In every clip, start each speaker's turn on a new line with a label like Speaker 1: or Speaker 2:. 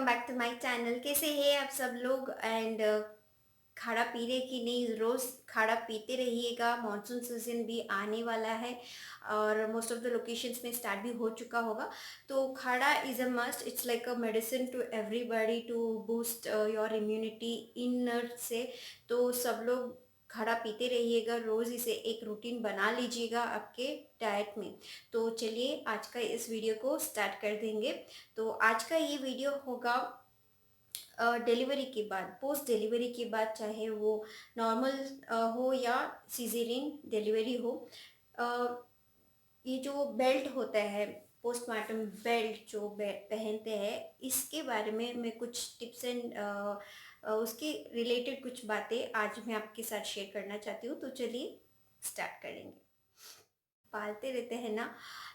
Speaker 1: Welcome back to my channel. कैसे हैं आप सब लोग? एंड खाना पी रहे कि नहीं? रोज़ खाना पीते रहिएगा। मॉनसून सीजन भी आने वाला है और मोस्ट ऑफ द लोकेशंस में स्टार्ट भी हो चुका होगा। तो खाना is a must. It's like a medicine to everybody to boost your immunity inner से। तो सब लोग खाना पीते रहिएगा, रोज़ इसे एक रूटीन बना लीजिएगा आपके डाइट में। तो चलिए आज का इस वीडियो को स्टार्ट कर देंगे। तो आज का ये वीडियो होगा डिलीवरी के बाद, पोस्ट डिलीवरी के बाद, चाहे वो नॉर्मल हो या सिजेरियन डिलीवरी हो। अ, ये जो बेल्ट होता है, पोस्टमार्टम बेल्ट जो पहनते हैं, इसके बारे में मैं कुछ टिप्स एंड उसके रिलेटेड कुछ बातें आज मैं आपके साथ शेयर करना चाहती हूँ। तो चलिए स्टार्ट करेंगे। पालते रहते हैं ना,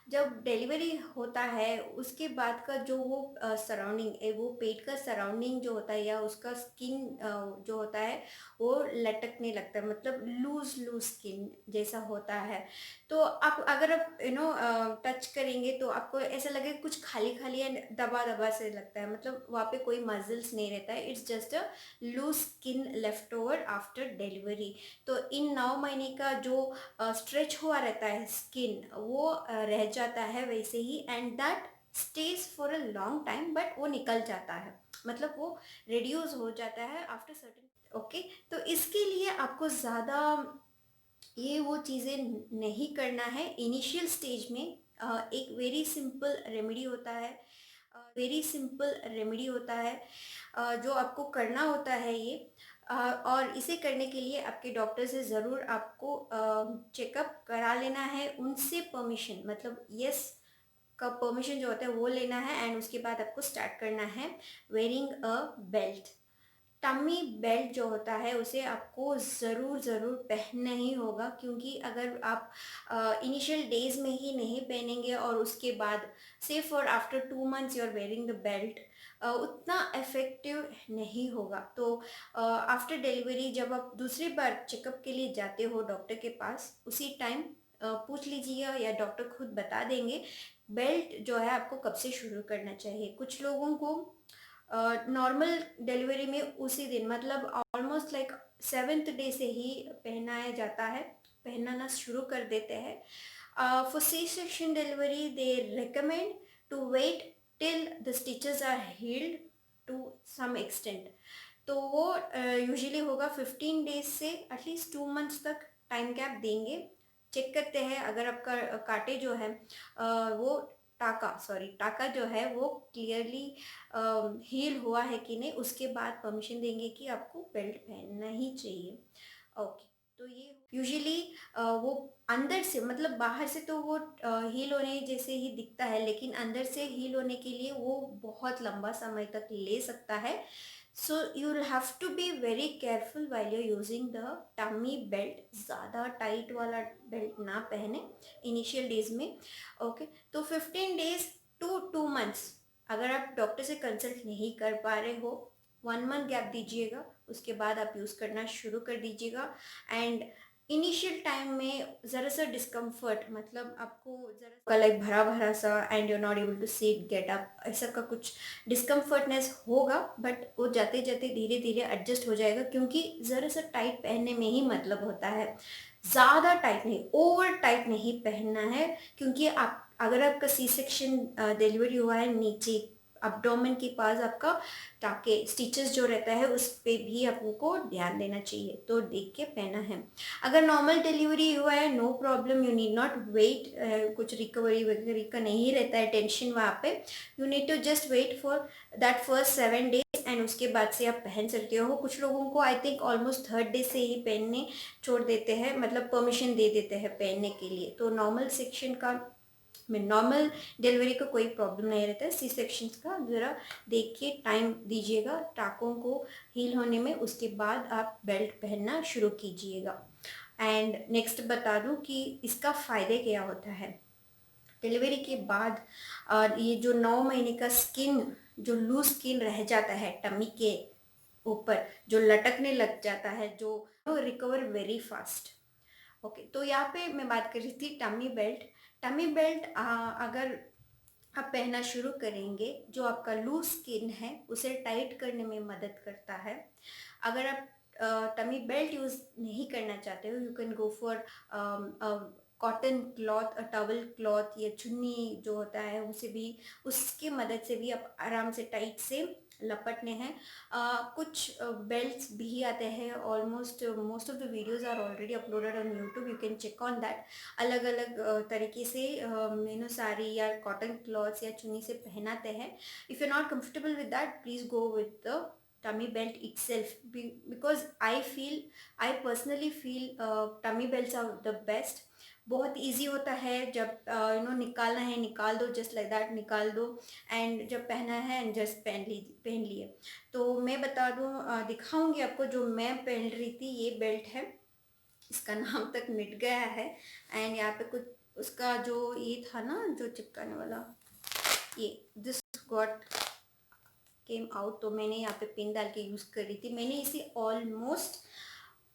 Speaker 1: जब डिलीवरी होता है उसके बाद का जो वो सराउंडिंग है, वो पेट का सराउंडिंग जो होता है या उसका स्किन जो होता है वो लटकने लगता है, मतलब लूज लूज स्किन जैसा होता है। तो आप अगर आप टच करेंगे तो आपको ऐसा लगेगा कुछ खाली खाली एंड दबा दबा से लगता है, मतलब वहाँ पे कोई मसल्स नहीं रहता है। It's just a loose skin left over after delivery. तो इन 9 महीने का जो स्ट्रेच हुआ रहता है स्किन, वो रह जाता है वैसे ही, and that stage for a long time, but वो निकल जाता है, मतलब वो रिड्यूस हो जाता है आफ्टर सर्टेन। ओके, तो इसके लिए आपको ज़्यादा ये वो चीज़ें नहीं करना है इनिशियल स्टेज में। एक वेरी सिंपल रेमेडी होता है, जो आपको करना होता है ये। और इसे करने के लिए आपके डॉक्टर से ज़रूर आपको चेकअप करा लेना है, उनसे परमिशन, मतलब यस का परमिशन जो होता है वो लेना है, एंड उसके बाद आपको स्टार्ट करना है wearing a belt. Tummy belt जो होता है उसे आपको ज़रूर ज़रूर पहनना ही होगा, क्योंकि अगर आप इनिशियल डेज में ही नहीं पहनेंगे और उसके बाद से for after 2 months you are wearing the belt, उतना इफ़ेक्टिव नहीं होगा। तो आफ्टर डिलीवरी जब आप दूसरी बार चेकअप के लिए जाते हो डॉक्टर के पास, उसी टाइम पूछ लीजिएगा या डॉक्टर खुद बता देंगे बेल्ट जो है आपको कब से शुरू करना चाहिए। कुछ लोगों को नॉर्मल डिलीवरी में उसी दिन, मतलब ऑलमोस्ट लाइक 7th डे से ही पहनाया जाता है, पहनाना शुरू कर देते हैं। For C section delivery they recommend to wait till the stitches are healed to some extent. तो वो यूजुअली होगा 15 डेज से एटलीस्ट 2 मंथ्स तक टाइम गैप देंगे। चेक करते हैं अगर आपका कांटे जो है वो टाका जो है वो क्लियरली हील हुआ है कि नहीं, उसके बाद परमिशन देंगे कि आपको बेल्ट पहनना ही चाहिए। ओके, तो ये यूजुअली वो अंदर से, मतलब बाहर से तो वो हील होने जैसे ही दिखता है, लेकिन अंदर से हील होने के लिए वो बहुत लंबा समय तक ले सकता है। So you will have to be very careful while you using the tummy belt. ज़्यादा टाइट वाला बेल्ट ना पहने इनिशियल डेज में। ओके, तो 15 डेज टू 2 मंथ्स, अगर आप डॉक्टर से कंसल्ट नहीं कर पा रहे हो, 1 मंथ गैप दीजिएगा, उसके बाद आप यूज़ करना शुरू कर दीजिएगा। एंड इनिशियल टाइम में ज़रा सा डिस्कम्फर्ट, मतलब आपको ज़रा लाइक भरा भरा सा and you not able to sit get up, ऐसा का कुछ डिस्कम्फर्टनेस होगा, बट वो जाते जाते धीरे धीरे एडजस्ट हो जाएगा, क्योंकि ज़रा सा टाइट पहनने में ही मतलब होता है। ज़्यादा टाइट नहीं, ओवर टाइट नहीं पहनना है, क्योंकि आप अगर आपका सी सेक्शन डिलीवरी हुआ है, नीचे अब्डोमेन के पास आपका टाके स्टिचेस जो रहता है उस पे भी आपको ध्यान देना चाहिए, तो देख के पहना है। अगर नॉर्मल डिलीवरी हुआ है, no problem, you need not wait, कुछ रिकवरी वगैरह का नहीं रहता है टेंशन वहाँ पे। You need to just wait for that first 7 days, and उसके बाद से आप पहन सकते हो। कुछ लोगों को I think almost 3rd day से ही पहनने छोड़ देते हैं, मतलब परमिशन दे देते हैं पहनने के लिए। तो नॉर्मल सेक्शन का में नॉर्मल डिलीवरी का कोई प्रॉब्लम नहीं रहता है। सी सेक्शंस का ज़रा देखिए, टाइम दीजिएगा टाकों को हील होने में, उसके बाद आप बेल्ट पहनना शुरू कीजिएगा। एंड नेक्स्ट बता दूं कि इसका फ़ायदे क्या होता है डिलीवरी के बाद। और ये जो 9 महीने का स्किन, जो लूज स्किन रह जाता है टमी के ऊपर, जो लटकने लग जाता है, जो रिकवर वेरी फास्ट। ओके, तो यहाँ पे मैं बात कर रही थी टमी बेल्ट। टमी बेल्ट अगर आप पहनना शुरू करेंगे, जो आपका लूज स्किन है उसे टाइट करने में मदद करता है। अगर आप टमी बेल्ट यूज़ नहीं करना चाहते हो, you can go for cotton cloth, towel cloth या चुन्नी जो होता है उसे भी, उसकी मदद से भी आप आराम से टाइट से लपटने हैं। कुछ बेल्ट्स भी आते हैं, almost most of the videos are already uploaded on YouTube, you can check on that. अलग अलग तरीके से साड़ी या कॉटन क्लॉथ्स या चुन्नी से पहनाते हैं। If you not comfortable with that, please go with the tummy belt itself, because I personally feel tummy belts are the best. बहुत इजी होता है, जब निकालना है निकाल दो, जस्ट लाइक दैट निकाल दो, एंड जब पहना है एंड जस्ट पहन लिए। तो मैं बता दूं, दिखाऊंगी आपको जो मैं पहन रही थी, ये बेल्ट है, इसका नाम तक मिट गया है। एंड यहाँ पे कुछ उसका जो ये था ना, जो चिपकाने वाला, ये दिस गॉट केम आउट, तो मैंने यहाँ पे पिन डाल के यूज़ कर रही थी। मैंने इसे ऑलमोस्ट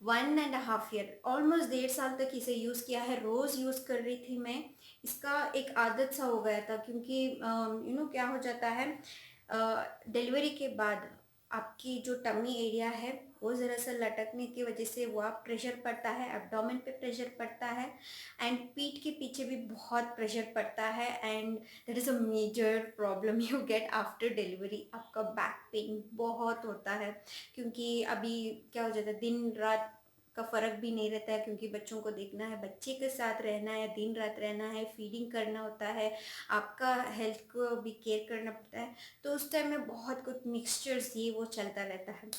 Speaker 1: 1.5 ईयर, ऑलमोस्ट 1.5 साल तक इसे यूज़ किया है, रोज़ यूज़ कर रही थी मैं। इसका एक आदत सा हो गया था, क्योंकि क्या हो जाता है, डिलीवरी के बाद आपकी जो टमी एरिया है वो ज़रा सा लटकने की वजह से वहाँ प्रेशर पड़ता है, एब्डोमेन पे प्रेशर पड़ता है, एंड पीठ के पीछे भी बहुत प्रेशर पड़ता है, and that is a major problem you get after delivery. आपका बैक पेन बहुत होता है, क्योंकि अभी क्या हो जाता है, दिन रात का फ़र्क भी नहीं रहता है, क्योंकि बच्चों को देखना है, बच्चे के साथ रहना है, दिन रात रहना है, फीडिंग करना होता है, आपका हेल्थ को भी केयर करना पड़ता है। तो उस टाइम में बहुत कुछ मिक्सचर्स ये वो चलता रहता है।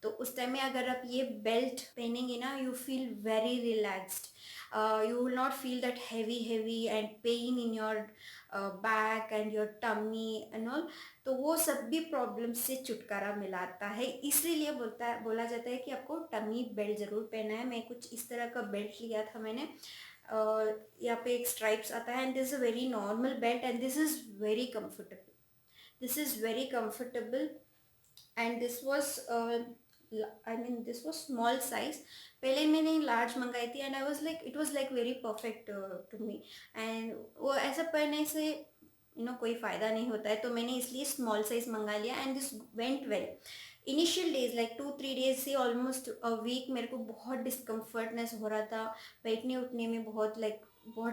Speaker 1: तो उस टाइम में अगर आप ये बेल्ट पहनेंगे ना, you feel very relaxed, you will not feel that heavy and pain in your back and your tummy and all। तो वो सब भी प्रॉब्लम से छुटकारा मिलाता है, इसीलिए बोला जाता है कि आपको टमी बेल्ट ज़रूर पहना है। मैं कुछ इस तरह का बेल्ट लिया था मैंने, यहाँ पे एक स्ट्राइप्स आता है, and this is a very normal belt, and this is very comfortable, this is very comfortable. And this was this was small size. पहले मैंने लार्ज मंगाई थी, and I was like, it was like very perfect to me. And वो ऐसा पहनने से कोई फ़ायदा नहीं होता है, तो मैंने इसलिए स्मॉल साइज मंगा लिया, and this went well. Initial days like 2-3 days से ऑलमोस्ट अ वीक मेरे को बहुत डिस्कम्फर्टनेस हो रहा था, बैठने उठने में बहुत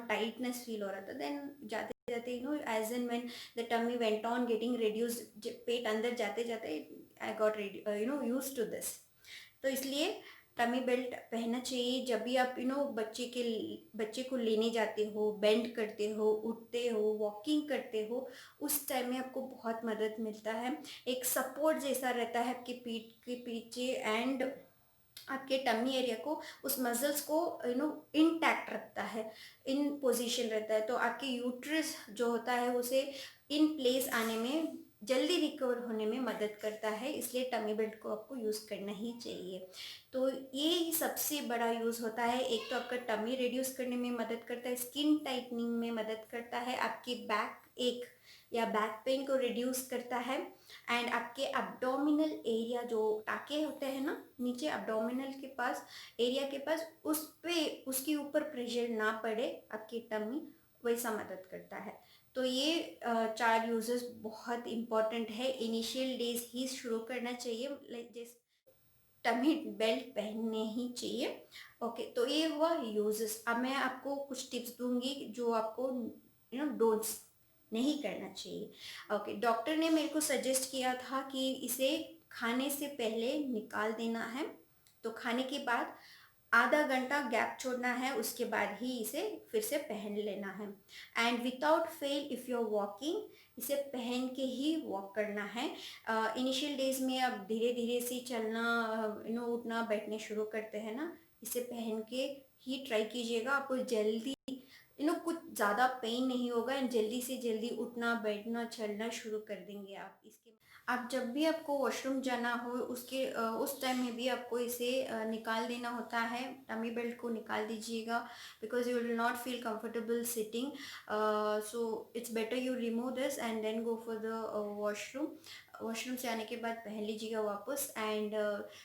Speaker 1: टाइटनेस फील हो रहा था। देन जाते जाते as and when the tummy went on getting reduced, पेट अंदर जाते जाते I got ready use to this. तो इसलिए टमी बेल्ट पहनना चाहिए जब भी आप बच्चे को लेने जाते हो, बेंड करते हो, उठते हो, वॉकिंग करते हो, उस टाइम में आपको बहुत मदद मिलता है। एक सपोर्ट जैसा रहता है आपके पीठ के पीछे, एंड आपके टमी एरिया को, उस मसल्स को इंटैक्ट रखता है, इन पोजीशन रहता है। तो आपके यूट्रस जो होता है उसे इन प्लेस आने में, जल्दी रिकवर होने में मदद करता है, इसलिए टमी बेल्ट को आपको यूज़ करना ही चाहिए। तो ये ही सबसे बड़ा यूज़ होता है। एक तो आपका टमी रिड्यूस करने में मदद करता है, स्किन टाइटनिंग में मदद करता है, आपकी बैक एक या बैक पेन को रिड्यूस करता है, एंड आपके एब्डोमिनल एरिया जो टाके होते हैं ना नीचे एब्डोमिनल के पास, एरिया के पास, उस पे उसके ऊपर प्रेशर ना पड़े आपकी टमी, वैसा मदद करता है। तो ये 4 यूजेस बहुत इम्पॉर्टेंट है, इनिशियल डेज ही शुरू करना चाहिए, लाइक जैसे टमी बेल्ट पहनने ही चाहिए। ओके, तो ये हुआ यूजेस। अब मैं आपको कुछ टिप्स दूंगी जो आपको डोंट्स नहीं करना चाहिए। ओके, डॉक्टर ने मेरे को सजेस्ट किया था कि इसे खाने से पहले निकाल देना है, तो खाने के बाद आधा घंटा गैप छोड़ना है, उसके बाद ही इसे फिर से पहन लेना है। And without fail if you are walking, इसे पहन के ही वॉक करना है। इनिशियल डेज में आप धीरे धीरे से चलना, उठना बैठने शुरू करते हैं ना, इसे पहन के ही ट्राई कीजिएगा, आपको जल्दी कुछ ज़्यादा पेन नहीं होगा, एंड जल्दी से जल्दी उठना बैठना चलना शुरू कर देंगे आप। इसके आप जब भी आपको वॉशरूम जाना हो, उस टाइम में भी आपको इसे निकाल देना होता है, टमी बेल्ट को निकाल दीजिएगा, because you will not feel comfortable sitting, so it's better you remove this and then go for the washroom. Washroom से आने के बाद पहन लीजिएगा वापस, एंड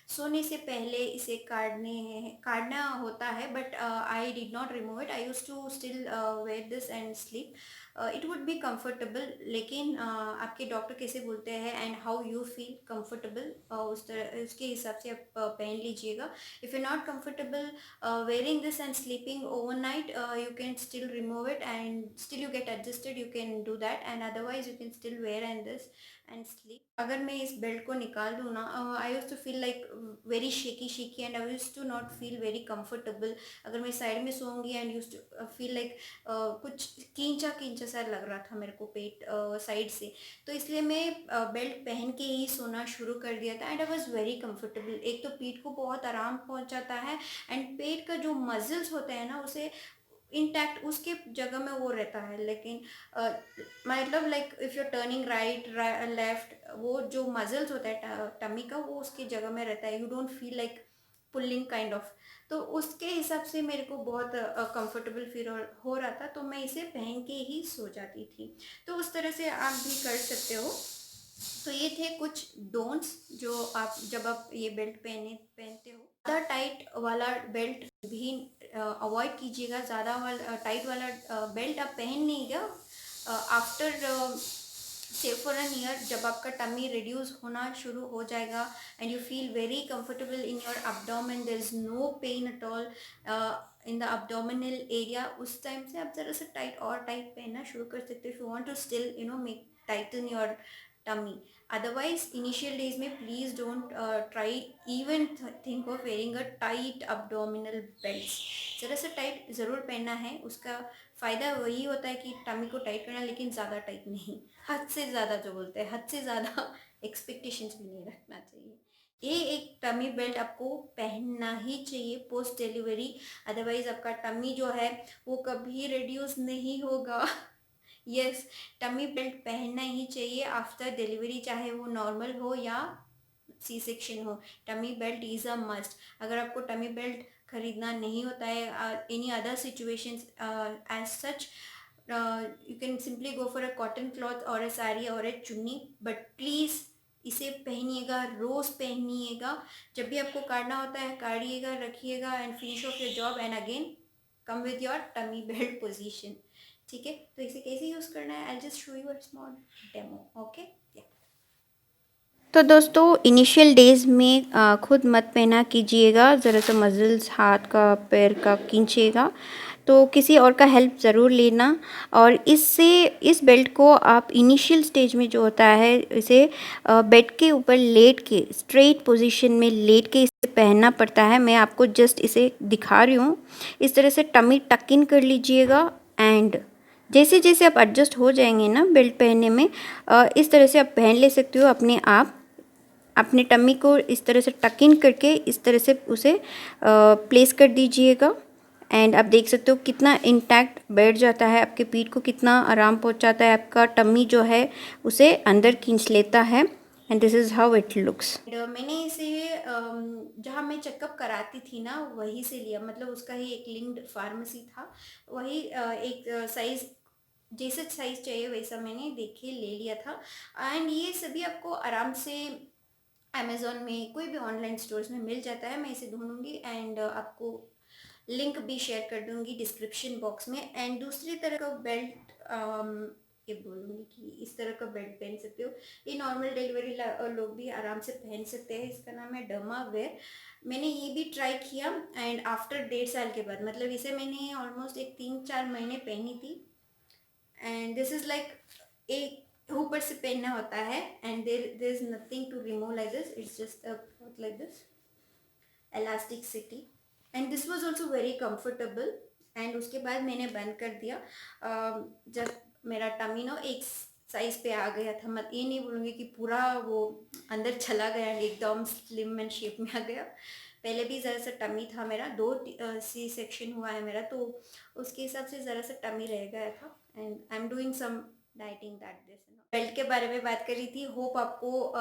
Speaker 1: सोने से पहले इसे काटना होता है, but I did not remove it, I use to still wear this and sleep. It would be comfortable, लेकिन आपके डॉक्टर कैसे बोलते हैं and how you feel comfortable, उस तरह उसके हिसाब से आप पहन लीजिएगा. If you not comfortable wearing this and sleeping overnight, you can still remove it and still you get adjusted, you can do that, and otherwise you can still wear and this and sleep. अगर मैं इस belt को निकाल दूँ ना, I use to feel like very shaky shaky and I use to not feel very comfortable. अगर मैं side में सोऊंगी and use to feel like कुछ खींचा खींचा सा लग रहा था मेरे को पेट साइड से. तो इसलिए मैं बेल्ट पहन के ही सोना शुरू कर दिया था and I was very comfortable. एक तो पीठ को बहुत आराम पहुंचाता है एंड पेट का जो मसल्स होते हैं ना उसे इंटैक्ट उसके जगह में वो रहता है. लेकिन मतलब like if you turning right left, वो जो मसल्स होता है टमी का वो उसकी जगह में रहता है. You don't feel like pulling kind of. तो उसके हिसाब से मेरे को बहुत कंफर्टेबल फील हो रहा था, तो मैं इसे पहन के ही सो जाती थी. तो उस तरह से आप भी कर सकते हो. तो ये थे कुछ डोंट्स जो आप जब आप ये बेल्ट पहनते हो. ज़्यादा टाइट वाला बेल्ट भी अवॉइड कीजिएगा. ज़्यादा वाला टाइट वाला बेल्ट आप पहन लीजिएगा आफ्टर से फॉर एन ईयर, जब आपका टमी रिड्यूस होना शुरू हो जाएगा and you feel very comfortable in your abdomen, there is no pain at all in the abdominal area. उस टाइम से आप ज़रा सा टाइट और टाइट पहनना शुरू कर सकते हो. If you want to still make tighten your tummy. Otherwise initial days में please don't try even think of wearing a tight abdominal belt. ज़रा सा टाइट ज़रूर पहनना है. उसका फ़ायदा वही होता है कि टमी को टाइट करना, लेकिन ज़्यादा टाइट नहीं. हद से ज़्यादा जो बोलते हैं, हद से ज़्यादा एक्सपेक्टेशंस भी नहीं रखना चाहिए. ये एक टमी बेल्ट आपको पहनना ही चाहिए पोस्ट डिलीवरी. अदरवाइज आपका टमी जो है वो कभी रिड्यूस नहीं होगा. यस, टमी बेल्ट पहनना ही चाहिए आफ्टर डिलीवरी, चाहे वो नॉर्मल हो या सी सेक्शन हो. Tummy belt is a must. अगर आपको टमी बेल्ट खरीदना नहीं होता है any other situations as such, you can simply go for a cotton cloth or a saree or a chunni, but please इसे पहनिएगा, रोज़ पहनिएगा. जब भी आपको काटना होता है काटिएगा, रखिएगा and finish off your job and again come with your tummy belt position. ठीक है, तो इसे कैसे यूज़ करना है, I just show you a small demo. Okay. तो दोस्तों इनिशियल डेज़ में खुद मत पहना कीजिएगा. ज़रा सा मसल्स हाथ का पैर का खींचिएगा, तो किसी और का हेल्प ज़रूर लेना. और इस बेल्ट को आप इनिशियल स्टेज में जो होता है इसे बेड के ऊपर लेट के स्ट्रेट पोजीशन में लेट के इसे पहनना पड़ता है. मैं आपको जस्ट इसे दिखा रही हूँ. इस तरह से टमी टक इन कर लीजिएगा एंड जैसे जैसे आप एडजस्ट हो जाएंगे ना बेल्ट पहनने में, इस तरह से आप पहन ले सकते हो अपने आप. अपने टमी को इस तरह से टक इन करके इस तरह से उसे प्लेस कर दीजिएगा एंड आप देख सकते हो कितना इंटैक्ट बैठ जाता है. आपके पीठ को कितना आराम पहुंचाता है. आपका टमी जो है उसे अंदर खींच लेता है and this is how it looks. मैंने इसे जहाँ मैं चेकअप कराती थी ना वहीं से लिया. मतलब उसका ही एक लिंक्ड फार्मेसी था. वही एक साइज़ जैसे साइज़ चाहिए वैसा मैंने देख के ले लिया था. एंड ये सभी आपको आराम से अमेज़ॉन में कोई भी ऑनलाइन स्टोर्स में मिल जाता है. मैं इसे ढूंढूंगी एंड आपको लिंक भी शेयर कर दूंगी डिस्क्रिप्शन बॉक्स में. एंड दूसरी तरह का बेल्ट ये बोलूँगी कि इस तरह का बेल्ट पहन सकते हो. ये नॉर्मल डिलीवरी लोग भी आराम से पहन सकते हैं. इसका नाम है डर्मा वेयर. मैंने ये भी ट्राई किया एंड आफ्टर 1.5 साल के बाद, मतलब इसे मैंने ऑलमोस्ट एक 3-4 महीने पहनी थी. एंड दिस इज़ लाइक एक ऊपर से पहनना होता है and there is nothing to remove like this. It's just like this elasticity and this was also very comfortable. एंड उसके बाद मैंने बंद कर दिया जब मेरा टमी ना एक साइज पे आ गया था. मैं ये नहीं बोलूँगी कि पूरा वो अंदर चला गया एकदम स्लिम एंड शेप में आ गया. पहले भी ज़रा सा टमी था मेरा. 2 सी सेक्शन हुआ है मेरा, तो उसके हिसाब से ज़रा सा टमी रह गया था and I am doing some dieting that this. Belt के बारे में बात कर रही थी. होप आपको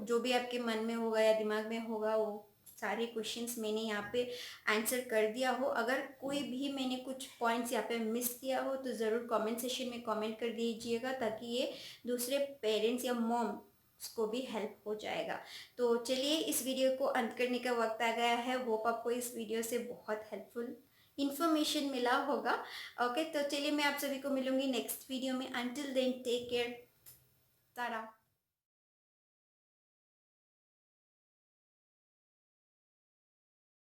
Speaker 1: जो भी आपके मन में होगा या दिमाग में होगा वो सारे क्वेश्चंस मैंने यहाँ पे आंसर कर दिया हो. अगर कोई भी मैंने कुछ पॉइंट्स यहाँ पे मिस किया हो तो ज़रूर कमेंट सेशन में कमेंट कर दीजिएगा, ताकि ये दूसरे पेरेंट्स या मॉम को भी हेल्प हो जाएगा. तो चलिए इस वीडियो को अंत करने का वक्त आ गया है. होप आपको इस वीडियो से बहुत हेल्पफुल इंफॉर्मेशन मिला होगा। ओके, तो चलिए मैं आप सभी को मिलूंगी नेक्स्ट वीडियो में। Until then take care, Tata.